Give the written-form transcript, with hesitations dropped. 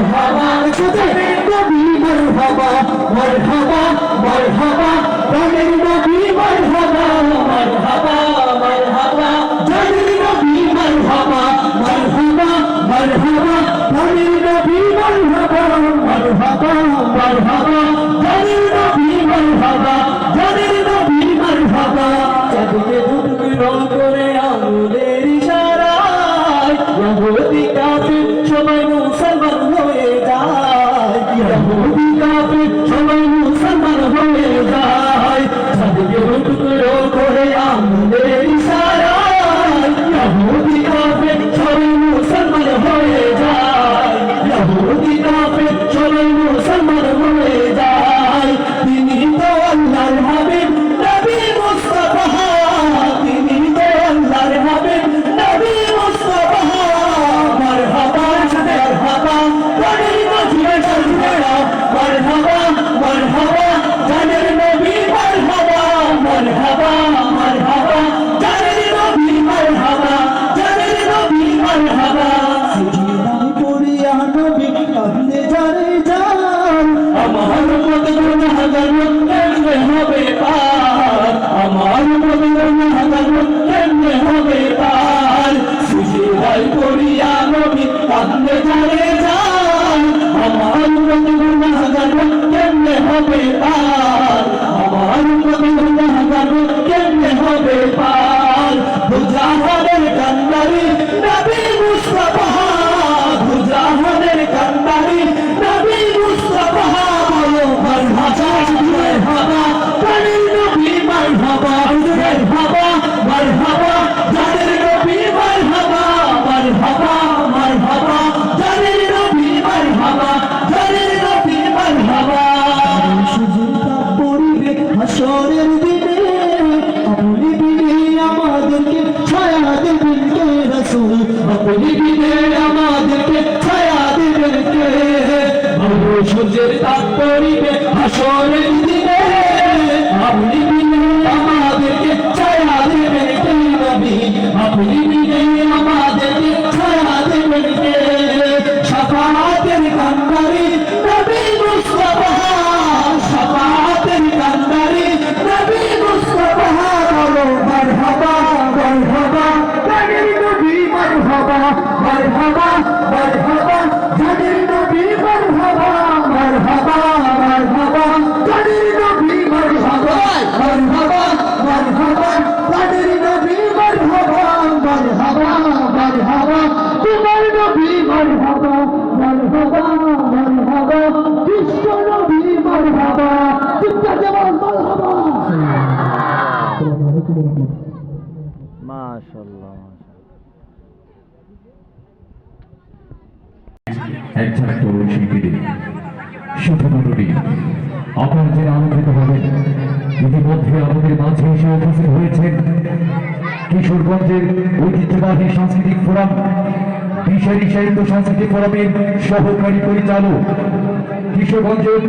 মারহাবা জানের নবী মারহাবা মারহাবা মারহাবা জানের নবী মারহাবা মারহাবা মারহাবা জানের নবী মারহাবা মারহাবা মারহাবা জানের নবী মারহাবা মারহাবা মারহাবা জানের নবী মারহাবা জানের নবী মারহাবা চাঁদকে টুকরো করে আঙুলের ইশারায় ইহুদি কাফির সবাই মুসলমান হয়ে যায় ইহুদি কাফির সবাই মুসলমান হয়ে যায় চাঁদকে টুকরো করে আঙুলের ইশারায় ইহুদি কাফির সবাই মুসলমান হয়ে যায় ইহুদি কাফির সবাই মুসলমান হয়ে যায় তিনি তো আল্লাহর হাবিব নবী মুস্তাফা তিনি তো আল্লাহর হাবিব নবী মুস্তাফা মারহাবা মারহাবা জানের নবী মারহাবা মারহাবা জানের নবী মারহাবা মারহাবা মারহাবা জানের নবী মারহাবা জানের নবী মারহাবা সিজদায় পড়িয়া নবী কাঁদতে জানে জান আমার মত গুনাহগার কেমনে হবে পার আমার মত গুনাহগার কেমনে হবে পার সিজদায় পড়িয়া নবী কাঁদতে জানে জান আমার মত গুনাহগার কেমনে হবে পার আমার মত গুনাহগার কেমনে হবে পার বুজাহানের কান্দারি নবী মুস্তাফা বুজাহানের কান্দারি নবী মুস্তাফা বলো মারহাবা মারহাবা জানের নবী মারহাবা মারহাবা মারহাবা জানের নবী মারহাবা মারহাবা মারহাবা জানের নবী মারহাবা জানের নবী মারহাবা সুজুদা পড়িবে হাসরের দিনে আপনি বিনে আমাদেরকে ছায়া দেবেন কে রাসূল আপনি বিনে আমাদেরকে ছায়া দেবেন কে সূর্যের তাপ পড়িবে হাসরের দিনে আপনি বিনে আমাদেরকে ছায়া দেবেন কে নবী আপনি বিনে আমাদেরকে ছায়া দেবেন কে শাফাআতের কান্দারি নবী মুস্তাফা শাফাআতের কান্দারি নবী মুস্তাফা বলো মারহাবা মারহাবা জানের নবী মারহাবা মারহাবা মারহাবা জানের নবী মারহাবা মারহাবা মারহাবা জানের নবী মারহাবা মারহাবা মারহাবা জানের নবী মারহাবা মারহাবা মারহাবা তোমার নবী মারহাবা মারহাবা মারহাবা বিশ্ব নবী মারহাবা চিৎকার জবান মারহাবা মাশাআল্লাহ একজন তরুণ শিল্পীদের শুধুমাত্রই আপনারা যে আনন্দিত হবেন ইতিমধ্যে আমাদের মাঝে এসে উপস্থিত হয়েছেন কিশোরগঞ্জের ঐতিহ্যবাহী সাংস্কৃতিক ফোরাম বিশালী সাহিত্য সাংস্কৃতিক ফোরামের সহকারী পরিচালক কিশোরগঞ্জের